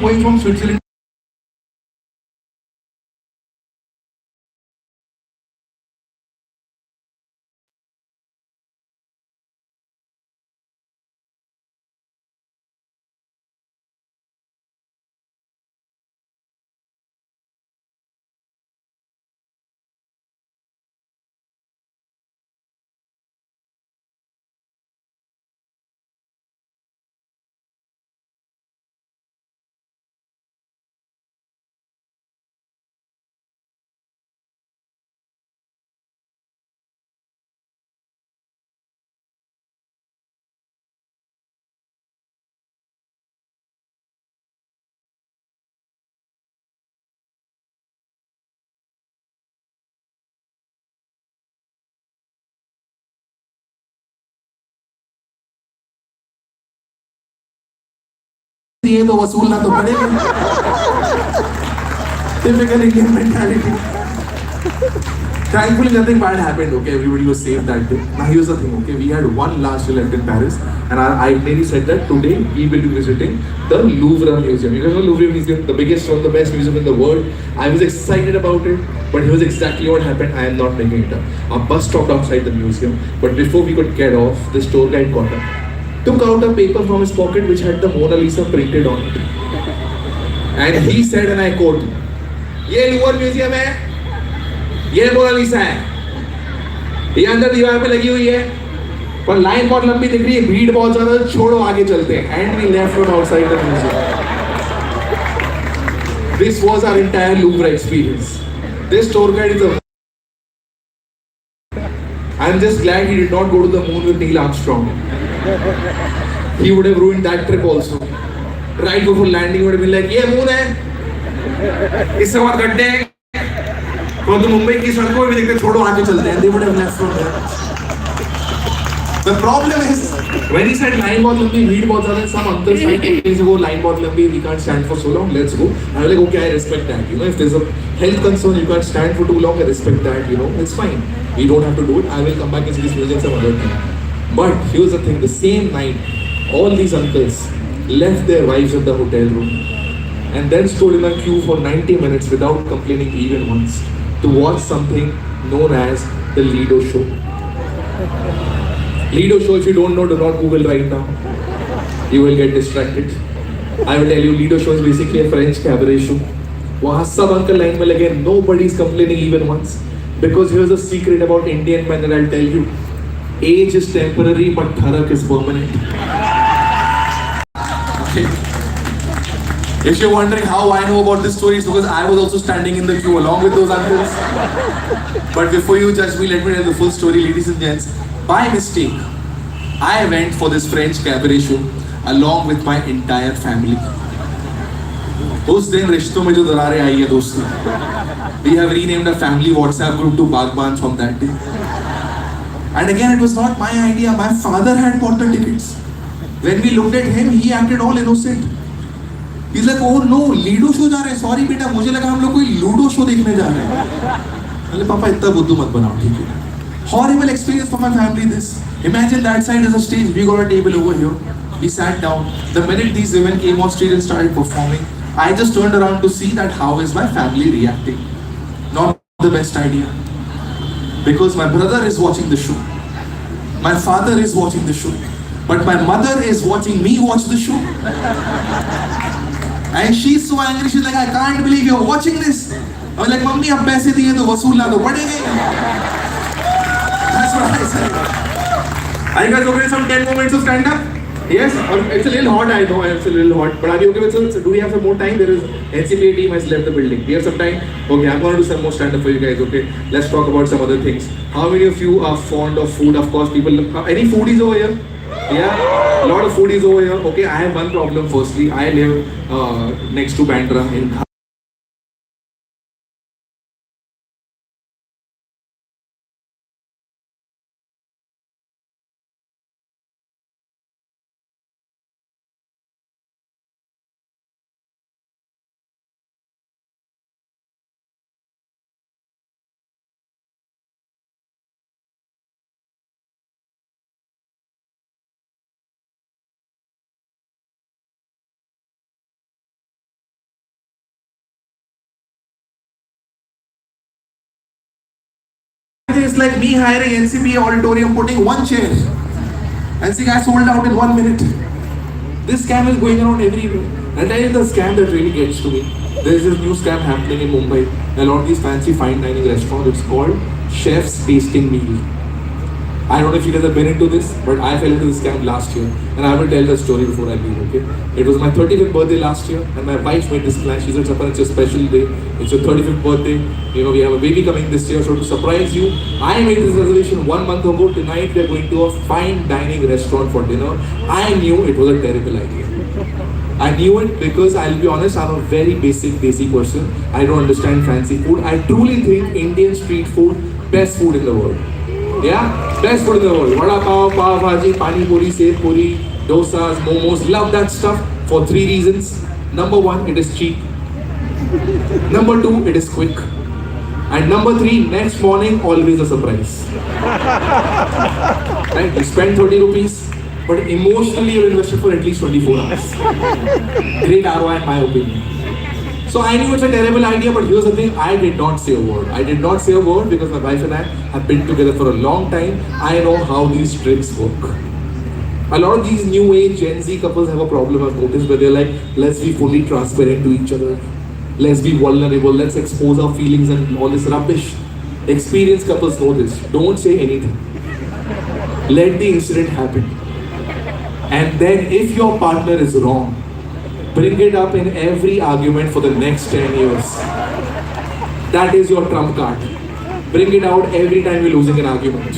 going from Switzerland. ये तो वसूलना तो पड़ेगा. Typical Indian mentality. Thankfully, nothing bad happened. Okay, everybody was safe that day. Now, here's the thing. Okay, we had one last day left in Paris, and I nearly said that today we will be visiting the Louvre Museum. You guys know Louvre Museum, the biggest one, the best museum in the world. I was excited about it, but here's exactly what happened. I am not making it up. Our bus stopped outside the museum, but before we could get off, this tour guide got up, took out a paper from his pocket which had the Mona Lisa printed on it, and he said, and I quote, "ये Louvre museum है, ये Mona Lisa है, ये अंदर दीवार पे लगी हुई है, पर लाइन बहुत लंबी दिख रही है, भीड़ बहुत ज्यादा, छोड़ो आगे चलते हैं." And we left from outside the museum. This was our entire Louvre experience. This tour guide is a. I'm just glad he did not go to the moon with Neil Armstrong. He would have ruined that trip also. Right before landing, he would have been like, "ये moon है, इससे बहुत गड्ढे हैं, तो मुंबई की सड़कों में देखते छोड़ो आगे चलते हैं." They would have left from there. The problem is when he said line बहुत लंबी, भीड़ बहुत ज़्यादा, some uncles might say वो line बहुत लंबी, we can't stand for so long, let's go. I'm like, okay, I respect that. You know, if there's a health concern, you can't stand for too long, I respect that. You know, it's fine. We don't have to do it. I will come back and see this museum some other time. But here's the thing: the same night, all these uncles left their wives at the hotel room and then stood in a queue for 90 minutes without complaining even once to watch something known as the Lido show. Lido show, if you don't know, do not Google right now. You will get distracted. I will tell you, Lido show is basically a French cabaret show. वहाँ सब uncle line में लगे, nobody is complaining even once. Because here's a secret about Indian men that I'll tell you. Age is temporary, but dharak is permanent. Okay. If you're wondering how I know about this story, it's because I was also standing in the queue along with those uncles. But before you judge me, let me tell the full story, ladies and gents. By mistake, I went for this French cabaret show along with my entire family. उस दिन रिश्तों में जो दरारें आई है दोस्तों, we have renamed a family WhatsApp group to Bagban from that day. And again, it was not my idea. My father had bought the tickets. When we looked at him, he acted all innocent. He's like, "Oh no, Lido show जा रहे हैं. Sorry बेटा, मुझे लगा हम लोग कोई ludo show देखने जा रहे हैं." अरे पापा इतना बुद्धू मत बनाओ, ठीक है? Horrible experience for my family. This. Imagine that side is a stage. We got a table over here. We sat down. The minute these women came on stage and started performing, I just turned around to see that how is my family reacting. Not the best idea. Because my brother is watching the show. My father is watching the show. But my mother is watching me watch the show. And she's so angry. She's like, "I can't believe you're watching this." I was like, "Mummy, अब पैसे दिए तो वसूलना तो पड़ेगा." That's what I said. Are you guys okay with some 10 moments to stand up? Yes? It's a little hot, I know. It's a little hot. But are you okay with some? Do we have some more time? There is NCPA team has left the building. We have some time? Okay, I'm going to do some more stand up for you guys, okay? Let's talk about some other things. How many of you are fond of food? Of course, people. Any foodies over here? Yeah? A lot of foodies over here. Okay, I have one problem firstly. I live next to Bandra in it's like me hiring NCP auditorium, putting one chair and saying I sold out in 1 minute. This scam is going around everywhere. And that is the scam that really gets to me. There is this new scam happening in Mumbai. A lot of these fancy fine dining restaurants, it's called Chef's Tasting Meal. I don't know if you guys have been into this, but I fell into this scam last year. And I will tell the story before I leave, okay? It was my 35th birthday last year, and my wife made this plan. She said, Chapan, it's a special day. It's your 35th birthday. You know, we have a baby coming this year, so to surprise you, I made this reservation 1 month ago. Tonight, we are going to a fine dining restaurant for dinner. I knew it was a terrible idea. I knew it because I'll be honest, I'm a very basic desi person. I don't understand fancy food. I truly think Indian street food, best food in the world. Yeah, best food in the world. Vada pav, pav bhaji, pani puri, sev puri, dosas, momos. Love that stuff for 3 reasons. Number 1, it is cheap. Number 2, it is quick. And number 3, next morning, always a surprise. Right? You spend 30 rupees, but emotionally you're invested for at least 24 hours. Great ROI in my opinion. So I knew it's a terrible idea, but here's the thing, I did not say a word. I did not say a word because my wife and I have been together for a long time. I know how these tricks work. A lot of these new age Gen Z couples have a problem I've noticed where they're like, let's be fully transparent to each other. Let's be vulnerable, let's expose our feelings and all this rubbish. Experienced couples know this. Don't say anything. Let the incident happen. And then if your partner is wrong, bring it up in every argument for the next 10 years. That is your trump card. Bring it out every time you're losing an argument.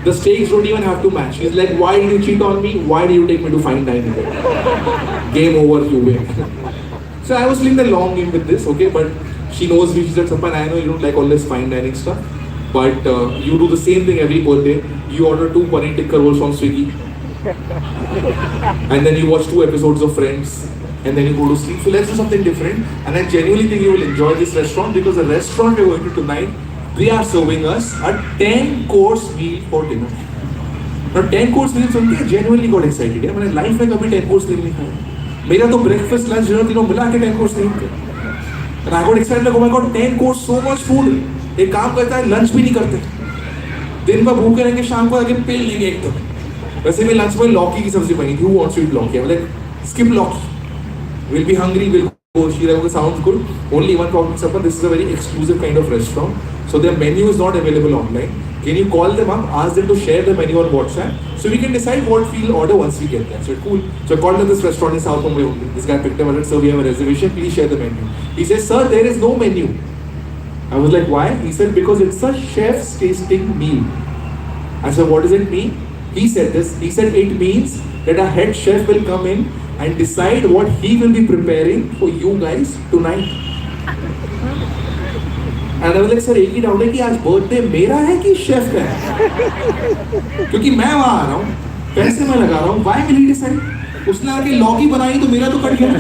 The stakes don't even have to match. He's like, why did you cheat on me? Why did you take me to fine dining? Game over, you win. So I was playing the long game with this, okay? But she knows me. She said, Sapan, I know you don't like all this fine dining stuff, but you do the same thing every birthday. You order 2 paneer tikka rolls from Swiggy. And then you watch 2 episodes of Friends. And then you go to sleep. So let's do something different. And I genuinely think you will enjoy this restaurant because the restaurant we're going to tonight, they are serving us a 10-course meal for dinner. Now 10-course meal सुन के I genuinely got excited. यार मैंने life में कभी 10-course meal नहीं खाया. मेरा तो breakfast, lunch, dinner तीनों मिला के 10-course meal थे. And I got excited like, oh my god, 10-course, so much food. एक काम करता है lunch भी नहीं करते. दिन भर भूखे रहेंगे, शाम को आके पेल लेंगे एकदम. वैसे भी lunch में लौकी की सब्जी बनी थी. Who wants to eat लौकी? I'm like, skip लौकी. We'll be hungry, we'll go. She's like, okay, sounds good. Only one problem, Sapan, this is a very exclusive kind of restaurant. So their menu is not available online. Can you call them up, ask them to share the menu on WhatsApp so we can decide what we'll order once we get there. So cool. So I called them this restaurant in South Mumbai only. This guy picked up and said, sir, we have a reservation, please share the menu. He says, sir, there is no menu. I was like, why? He said, because it's a chef's tasting meal. I said, what does it mean? He said this. He said, it means that a head chef will come in and decide what he will be preparing for you guys tonight. And I was like, sir, एक ही doubt है कि आज birthday मेरा है कि chef का है? क्योंकि मैं वहाँ आ रहा हूँ, पैसे मैं लगा रहा हूँ, why will he decide? उसने आके लौकी बनाई तो मेरा तो कट गया.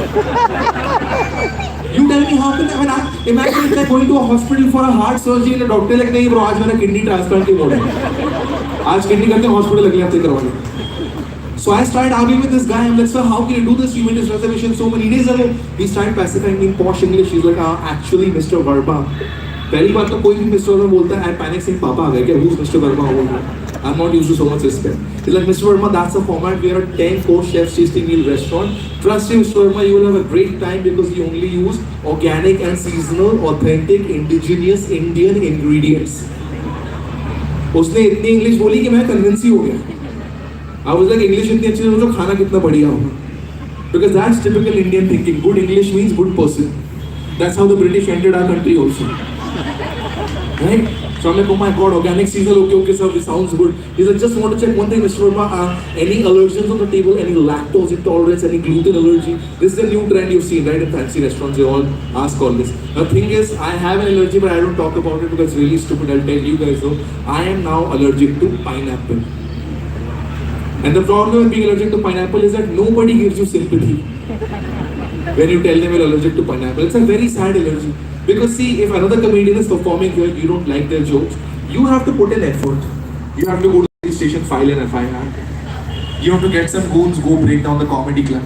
You tell me how can I imagine if I'm going to a hospital for a heart surgery and the doctor like नहीं bro आज मेरा kidney transplant ही बोल रहा है. आज kidney करके hospital अगले हफ्ते करवाने. So I started arguing with this guy. I'm like, sir, how can you do this? You made this reservation so many days ago. He started pacifying me in posh English. He's like, actually, Mr. Verma. पहली बात तो कोई भी Mr. Verma बोलता है, I panic saying, Papa आ गया क्या? Who's Mr. Verma? I'm not used to so much respect. He's like, Mr. Verma, that's the format. We are a 10-course chef's tasting meal restaurant. Trust me, Mr. Verma, you will have a great time because we only use organic and seasonal, authentic, indigenous Indian ingredients. उसने इतनी English बोली कि मैं convince he हो गया. I was like, English इतनी अच्छी है तो खाना कितना बढ़िया होगा. Because that's typical Indian thinking. Good English means good person. That's how the British entered our country also. Right? So I'm like, oh my god, organic seasonal, okay, sir, this sounds good. He's like, just want to check one thing, Mr. Verma, any allergens on the table, any lactose intolerance, any gluten allergy? This is a new trend you've seen, right, in fancy restaurants, they all ask all this. The thing is, I have an allergy, but I don't talk about it because it's really stupid. I'll tell you guys though, I am now allergic to pineapple. And the problem with being allergic to pineapple is that nobody gives you sympathy when you tell them you're allergic to pineapple. It's a very sad allergy. Because see, if another comedian is performing here, you don't like their jokes, you have to put in effort. You have to go to the station, file an FIR. You have to get some goons, go break down the comedy club.